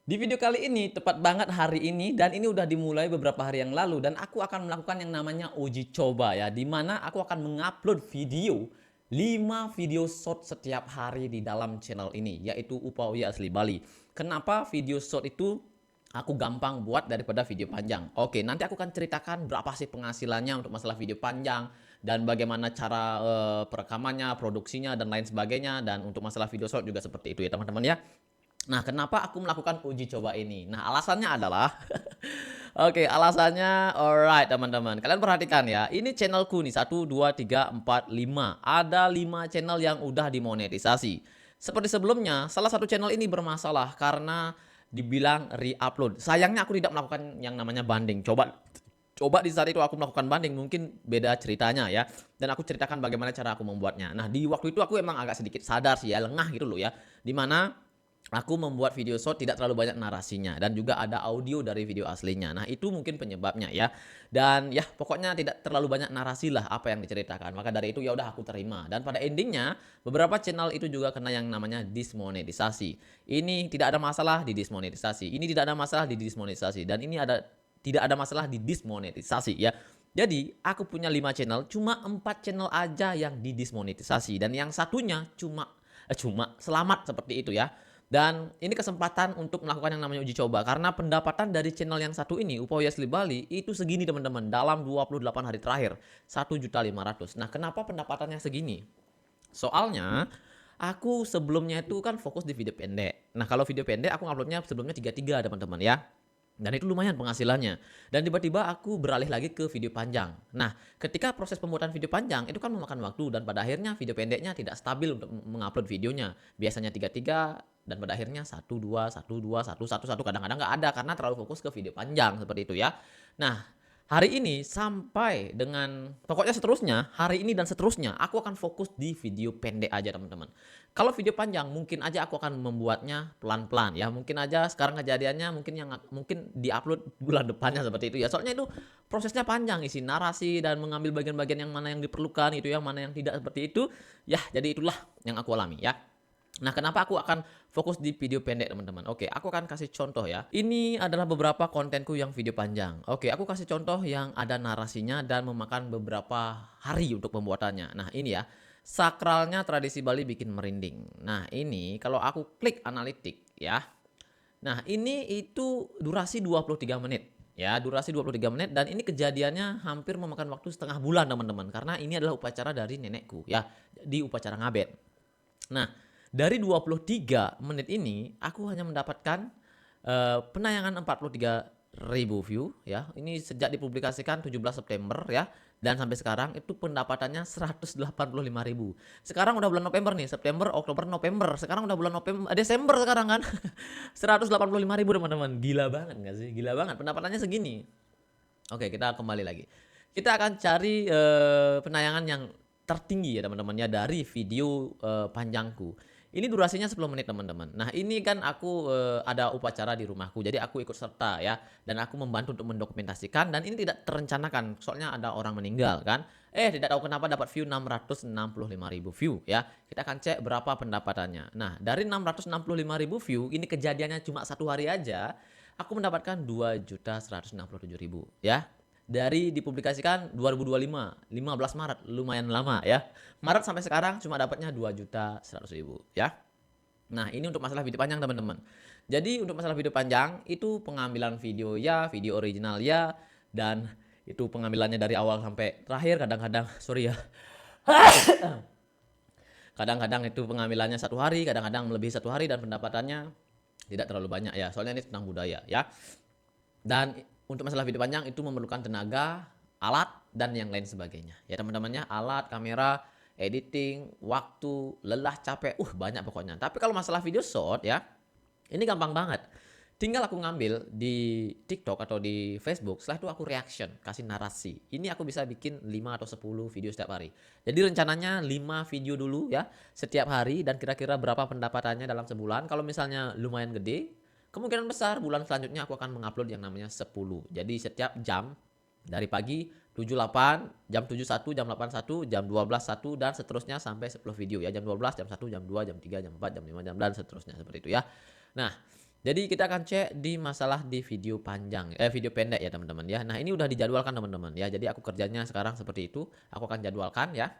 Di video kali ini tepat banget hari ini dan ini udah dimulai beberapa hari yang lalu dan aku akan melakukan yang namanya uji coba ya, di mana aku akan mengupload video 5 video short setiap hari di dalam channel ini, yaitu Upawia Asli Bali. Kenapa video short itu aku gampang buat daripada video panjang? Oke, nanti aku akan ceritakan berapa sih penghasilannya untuk masalah video panjang dan bagaimana cara perekamannya, produksinya dan lain sebagainya, dan untuk masalah video short juga seperti itu ya teman-teman ya. Nah, kenapa aku melakukan uji coba ini? Nah, alasannya adalah oke, alasannya alright teman-teman. Kalian perhatikan ya, ini channelku nih 1, 2, 3, 4, 5. Ada 5 channel yang udah dimonetisasi. Seperti sebelumnya, salah satu channel ini bermasalah karena dibilang re-upload. Sayangnya aku tidak melakukan yang namanya banding. Coba di saat itu aku melakukan banding, mungkin beda ceritanya ya. Dan aku ceritakan bagaimana cara aku membuatnya. Nah, di waktu itu aku emang agak sedikit sadar sih ya, lengah gitu loh ya. Dimana aku membuat video short tidak terlalu banyak narasinya dan juga ada audio dari video aslinya. Nah, itu mungkin penyebabnya ya. Dan ya pokoknya tidak terlalu banyak narasi lah apa yang diceritakan. Maka dari itu ya udah aku terima. Dan pada endingnya beberapa channel itu juga kena yang namanya dismonetisasi. Ini tidak ada masalah di dismonetisasi. Ini tidak ada masalah di dismonetisasi dan ini tidak ada masalah di dismonetisasi ya. Jadi aku punya 5 channel, cuma 4 channel aja yang didismonetisasi dan yang satunya cuma selamat seperti itu ya. Dan ini kesempatan untuk melakukan yang namanya uji coba karena pendapatan dari channel yang satu ini, Upawia Asli Bali, itu segini teman-teman dalam 28 hari terakhir, 1.500.000. Nah, kenapa pendapatannya segini? Soalnya aku sebelumnya itu kan fokus di video pendek. Nah, kalau video pendek aku uploadnya sebelumnya 33 teman-teman ya. Dan itu lumayan penghasilannya. Dan tiba-tiba aku beralih lagi ke video panjang. Nah, ketika proses pembuatan video panjang itu kan memakan waktu dan pada akhirnya video pendeknya tidak stabil untuk mengupload videonya. Biasanya 33 dan pada akhirnya 1 2 1 2 1 1 1 kadang-kadang nggak ada karena terlalu fokus ke video panjang seperti itu ya. Nah, hari ini sampai dengan pokoknya seterusnya, hari ini dan seterusnya aku akan fokus di video pendek aja teman-teman. Kalau video panjang mungkin aja aku akan membuatnya pelan-pelan ya. Mungkin aja sekarang kejadiannya mungkin diupload bulan depannya seperti itu ya. Soalnya itu prosesnya panjang, isi narasi dan mengambil bagian-bagian yang mana yang diperlukan itu yang mana yang tidak seperti itu. Ya, jadi itulah yang aku alami ya. Nah, kenapa aku akan fokus di video pendek, teman-teman? Oke, aku akan kasih contoh ya. Ini adalah beberapa kontenku yang video panjang. Oke, aku kasih contoh yang ada narasinya dan memakan beberapa hari untuk pembuatannya. Nah, ini ya. Sakralnya tradisi Bali bikin merinding. Nah, ini kalau aku klik analitik ya. Nah, ini itu durasi 23 menit. Ya, durasi 23 menit dan ini kejadiannya hampir memakan waktu setengah bulan, teman-teman. Karena ini adalah upacara dari nenekku ya, di upacara ngaben. Nah, dari 23 menit ini aku hanya mendapatkan penayangan 43.000 view ya. Ini sejak dipublikasikan 17 September ya. Dan sampai sekarang itu pendapatannya 185.000. Sekarang udah bulan November nih, September, Oktober, November. Sekarang udah bulan November, Desember sekarang kan. 185.000 teman-teman. Gila banget gak sih? Gila banget pendapatannya segini. Oke, kita kembali lagi. Kita akan cari penayangan yang tertinggi ya teman-teman ya dari video panjangku. Ini durasinya 10 menit teman-teman. Nah, ini kan aku ada upacara di rumahku. Jadi aku ikut serta ya dan aku membantu untuk mendokumentasikan dan ini tidak terencanakan. Soalnya ada orang meninggal kan. Tidak tahu kenapa dapat view 665.000 view ya. Kita akan cek berapa pendapatannya. Nah, dari 665.000 view ini kejadiannya cuma 1 hari aja. Aku mendapatkan 2.167.000 ya. Dari dipublikasikan 2025, 15 Maret, lumayan lama ya. Maret sampai sekarang cuma dapatnya 2.100.000 ya. Nah, ini untuk masalah video panjang teman-teman. Jadi untuk masalah video panjang itu pengambilan video ya, video original ya, dan itu pengambilannya dari awal sampai terakhir kadang-kadang sorry ya. Kadang-kadang itu pengambilannya 1 hari, kadang-kadang melebihi 1 hari dan pendapatannya tidak terlalu banyak ya. Soalnya ini tentang budaya ya. Dan untuk masalah video panjang itu memerlukan tenaga, alat, dan yang lain sebagainya. Ya teman-temannya, alat, kamera, editing, waktu, lelah, capek, banyak pokoknya. Tapi kalau masalah video short ya, ini gampang banget. Tinggal aku ngambil di TikTok atau di Facebook, setelah itu aku reaction, kasih narasi. Ini aku bisa bikin 5 atau 10 video setiap hari. Jadi rencananya 5 video dulu ya, setiap hari dan kira-kira berapa pendapatannya dalam sebulan. Kalau misalnya lumayan gede, kemungkinan besar bulan selanjutnya aku akan mengupload yang namanya 10. Jadi setiap jam dari pagi 78, jam 71, jam 81, jam 12, 1 dan seterusnya sampai 10 video ya. Jam 12, jam 1, jam 2, jam 3, jam 4, jam 5, jam dan seterusnya seperti itu ya. Nah, Jadi kita akan cek di masalah di video panjang, video pendek ya teman-teman ya. Nah ini udah dijadwalkan teman-teman ya. Jadi aku kerjanya sekarang seperti itu. Aku akan jadwalkan ya.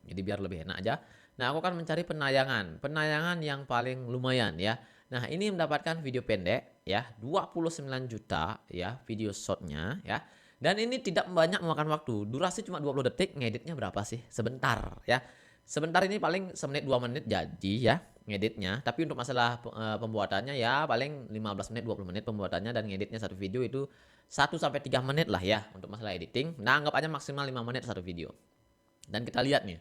Jadi biar lebih enak aja. Nah aku akan mencari penayangan yang paling lumayan ya. Nah ini mendapatkan video pendek ya, 29 juta ya video shotnya ya. Dan ini tidak banyak memakan waktu. Durasi cuma 20 detik, ngeditnya berapa sih? Sebentar ya. Sebentar ini paling semenit 2 menit jadi ya ngeditnya. Tapi untuk masalah pembuatannya ya paling 15 menit 20 menit pembuatannya, dan ngeditnya satu video itu 1 sampai 3 menit lah ya untuk masalah editing. Nah anggap aja maksimal 5 menit satu video. Dan kita lihat nih.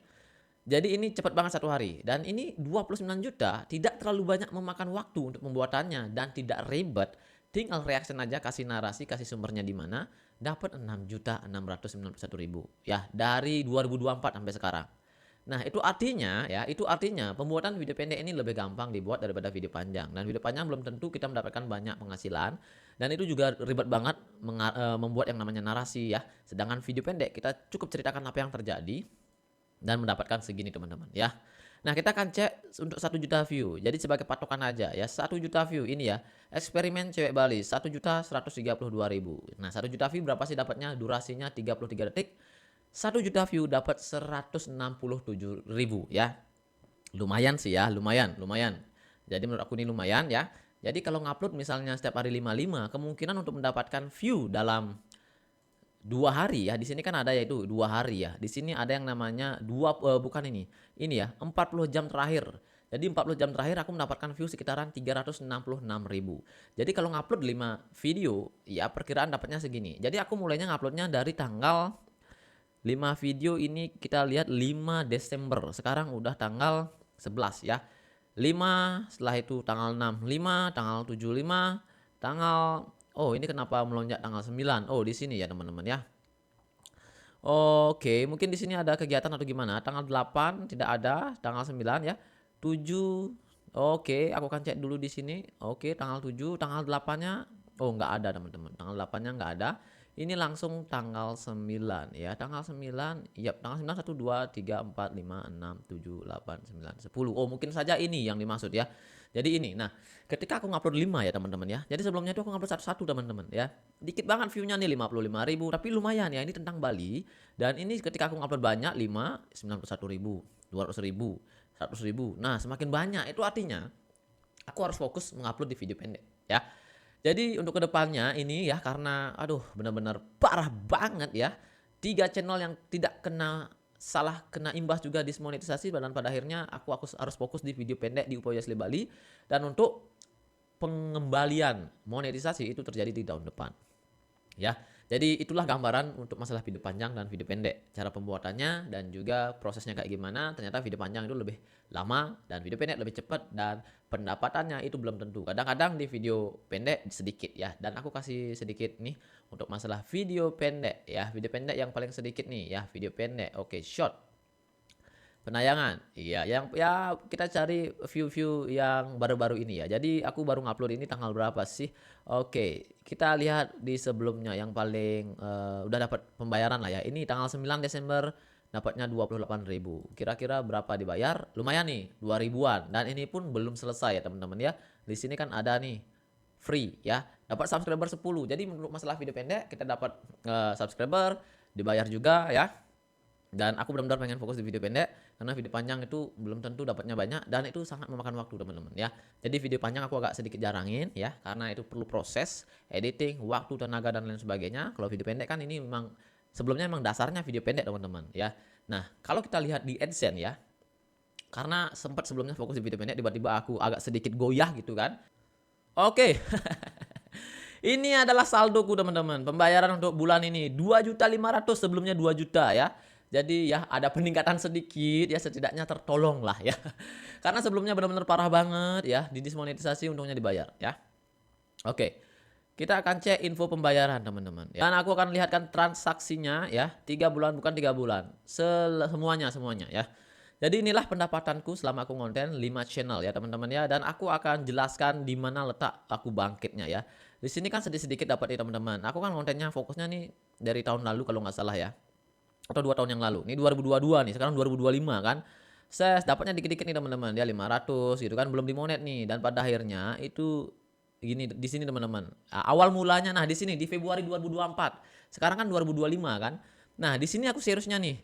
Jadi ini cepat banget satu hari, dan ini 29 juta tidak terlalu banyak memakan waktu untuk pembuatannya dan tidak ribet. Tinggal reaction aja, kasih narasi, kasih sumbernya di mana, dapat 6.691.000 ya dari 2024 sampai sekarang. Nah, itu artinya pembuatan video pendek ini lebih gampang dibuat daripada video panjang. Dan video panjang belum tentu kita mendapatkan banyak penghasilan, dan itu juga ribet banget membuat yang namanya narasi ya. Sedangkan video pendek kita cukup ceritakan apa yang terjadi dan mendapatkan segini teman-teman ya. Nah kita akan cek untuk 1 juta view. Jadi sebagai patokan aja ya, 1 juta view ini ya, eksperimen cewek Bali 1.132.000. Nah 1 juta view berapa sih dapatnya? Durasinya 33 detik. 1 juta view dapat 167.000 ya. Lumayan sih ya, lumayan. Jadi menurut aku ini lumayan ya. Jadi kalau ngupload misalnya setiap hari 55, kemungkinan untuk mendapatkan view dalam 2 hari ya. Di sini kan ada yaitu 2 hari ya. Di sini ada yang namanya bukan ini. Ini ya, 40 jam terakhir. Jadi 40 jam terakhir aku mendapatkan view sekitaran 366.000. Jadi kalau ngupload 5 video, ya perkiraan dapatnya segini. Jadi aku mulainya nguploadnya dari tanggal 5 video ini, kita lihat 5 Desember. Sekarang udah tanggal 11 ya. 5, setelah itu tanggal 6, 5, tanggal 7, 5, tanggal ini kenapa melonjak tanggal 9? Oh, di sini ya, teman-teman ya. Oke, mungkin di sini ada kegiatan atau gimana? Tanggal 8 tidak ada, tanggal 9 ya. 7. Oke, aku akan cek dulu di sini. Oke, tanggal 7, tanggal 8-nya nggak ada, teman-teman. Tanggal 8-nya nggak ada. Ini langsung tanggal 9 ya. Tanggal 9, tanggal 9 1 2 3 4 5 6 7 8 9 10. Oh, mungkin saja ini yang dimaksud ya. Jadi ini. Nah, ketika aku ngupload 5 ya teman-teman ya. Jadi sebelumnya itu aku ngupload satu-satu teman-teman ya. Dikit banget view-nya nih 55.000, tapi lumayan ya, ini tentang Bali. Dan ini ketika aku ngupload banyak 5, 91.000, 200.000, 100.000. Nah, semakin banyak itu artinya aku harus fokus mengupload di video pendek ya. Jadi untuk kedepannya ini ya, karena benar-benar parah banget ya. 3 channel yang tidak kena imbas juga dismonetisasi, dan pada akhirnya aku harus fokus di video pendek di Upaya Asli Bali, dan untuk pengembalian monetisasi itu terjadi di tahun depan ya. Jadi itulah gambaran untuk masalah video panjang dan video pendek, cara pembuatannya dan juga prosesnya kayak gimana. Ternyata video panjang itu lebih lama dan video pendek lebih cepat, dan pendapatannya itu belum tentu. Kadang-kadang di video pendek sedikit ya, dan aku kasih sedikit nih untuk masalah video pendek ya. Video pendek yang paling sedikit nih ya, video pendek. Oke, short penayangan. Iya, yang ya kita cari view-view yang baru-baru ini ya. Jadi aku baru ngupload ini tanggal berapa sih? Oke, kita lihat di sebelumnya yang paling udah dapat pembayaran lah ya. Ini tanggal 9 Desember dapatnya 28.000. Kira-kira berapa dibayar? Lumayan nih, 2 ribuan. Dan ini pun belum selesai ya teman-teman ya. Di sini kan ada nih free ya. Dapat subscriber 10. Jadi menurut masalah video pendek kita dapat subscriber, dibayar juga ya. Dan aku benar-benar pengen fokus di video pendek, karena video panjang itu belum tentu dapatnya banyak, dan itu sangat memakan waktu teman-teman ya. Jadi video panjang aku agak sedikit jarangin ya, karena itu perlu proses editing, waktu, tenaga dan lain sebagainya. Kalau video pendek kan ini memang sebelumnya memang dasarnya video pendek teman-teman ya. Nah kalau kita lihat di AdSense ya, karena sempat sebelumnya fokus di video pendek, tiba-tiba aku agak sedikit goyah gitu kan. Oke. Ini adalah saldoku teman-teman. Pembayaran untuk bulan ini 2.500.000, sebelumnya 2 juta ya. Jadi ya ada peningkatan sedikit ya, setidaknya tertolong lah ya. Karena sebelumnya benar-benar parah banget ya, di dismonetisasi, untungnya dibayar ya. Oke. Kita akan cek info pembayaran teman-teman. Dan aku akan lihatkan transaksinya ya, 3 bulan bukan 3 bulan. Semuanya ya. Jadi inilah pendapatanku selama aku konten 5 channel ya teman-teman ya, dan aku akan jelaskan di mana letak aku bangkitnya ya. Di sini kan sedikit-sedikit dapat ya teman-teman. Aku kan kontennya fokusnya nih dari tahun lalu kalau nggak salah ya. Atau 2 tahun yang lalu. Ini 2022 nih, sekarang 2025 kan. Dapatnya dikit-dikit nih teman-teman. Dia 500 gitu kan, belum dimonet nih, dan pada akhirnya itu gini di sini teman-teman. Awal mulanya nah di sini di Februari 2024. Sekarang kan 2025 kan. Nah, di sini aku seriusnya nih.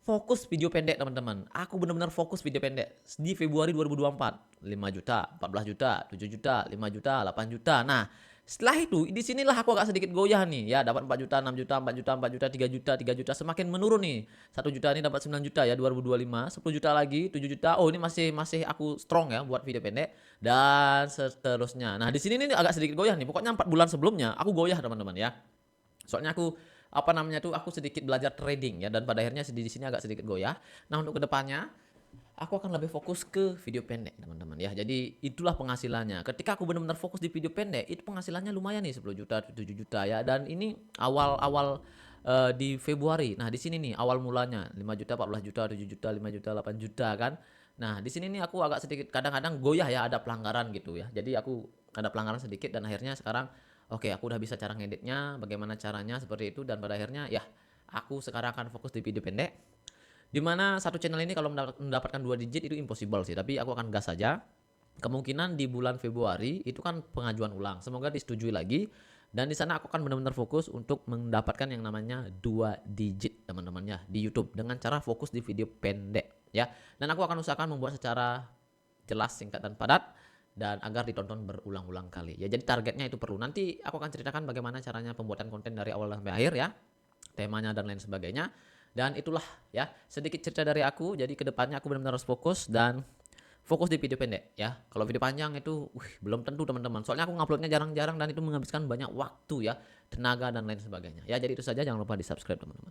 Fokus video pendek teman-teman. Aku benar-benar fokus video pendek di Februari 2024. 5 juta, 14 juta, 7 juta, 5 juta, 8 juta. Nah, setelah itu di sinilah aku agak sedikit goyah nih ya, dapat 4 juta, 6 juta, 4 juta, 4 juta, 3 juta, 3 juta, semakin menurun nih. 1 juta ini dapat 9 juta ya 2025, 10 juta lagi, 7 juta. Oh, ini masih masih aku strong ya buat video pendek dan seterusnya. Nah, di sini nih agak sedikit goyah nih. Pokoknya 4 bulan sebelumnya aku goyah teman-teman ya. Soalnya aku apa namanya tuh aku sedikit belajar trading ya dan pada akhirnya di sini agak sedikit goyah. Nah, untuk kedepannya aku akan lebih fokus ke video pendek teman-teman ya. Jadi itulah penghasilannya. Ketika aku benar-benar fokus di video pendek, itu penghasilannya lumayan nih 10 juta, 7 juta ya. Dan ini awal-awal di Februari. Nah, di sini nih awal mulanya 5 juta, 14 juta, 7 juta, 5 juta, 8 juta kan. Nah, di sini nih aku agak sedikit kadang-kadang goyah ya, ada pelanggaran gitu ya. Jadi aku ada pelanggaran sedikit dan akhirnya sekarang oke, aku udah bisa cara ngeditnya, bagaimana caranya seperti itu dan pada akhirnya ya aku sekarang akan fokus di video pendek. Dimana satu channel ini kalau mendapatkan 2 digit itu impossible sih, tapi aku akan gas saja. Kemungkinan di bulan Februari itu kan pengajuan ulang, semoga disetujui lagi. Dan di sana aku akan benar-benar fokus untuk mendapatkan yang namanya 2 digit teman-teman ya di YouTube dengan cara fokus di video pendek ya. Dan aku akan usahakan membuat secara jelas, singkat dan padat dan agar ditonton berulang-ulang kali. Ya jadi targetnya itu perlu. Nanti aku akan ceritakan bagaimana caranya pembuatan konten dari awal sampai akhir ya. Temanya dan lain sebagainya. Dan itulah ya sedikit cerita dari aku. Jadi kedepannya aku benar-benar harus fokus dan fokus di video pendek ya. Kalau video panjang itu belum tentu teman-teman. Soalnya aku nguploadnya jarang-jarang dan itu menghabiskan banyak waktu ya, tenaga dan lain sebagainya. Ya jadi itu saja, jangan lupa di subscribe teman-teman.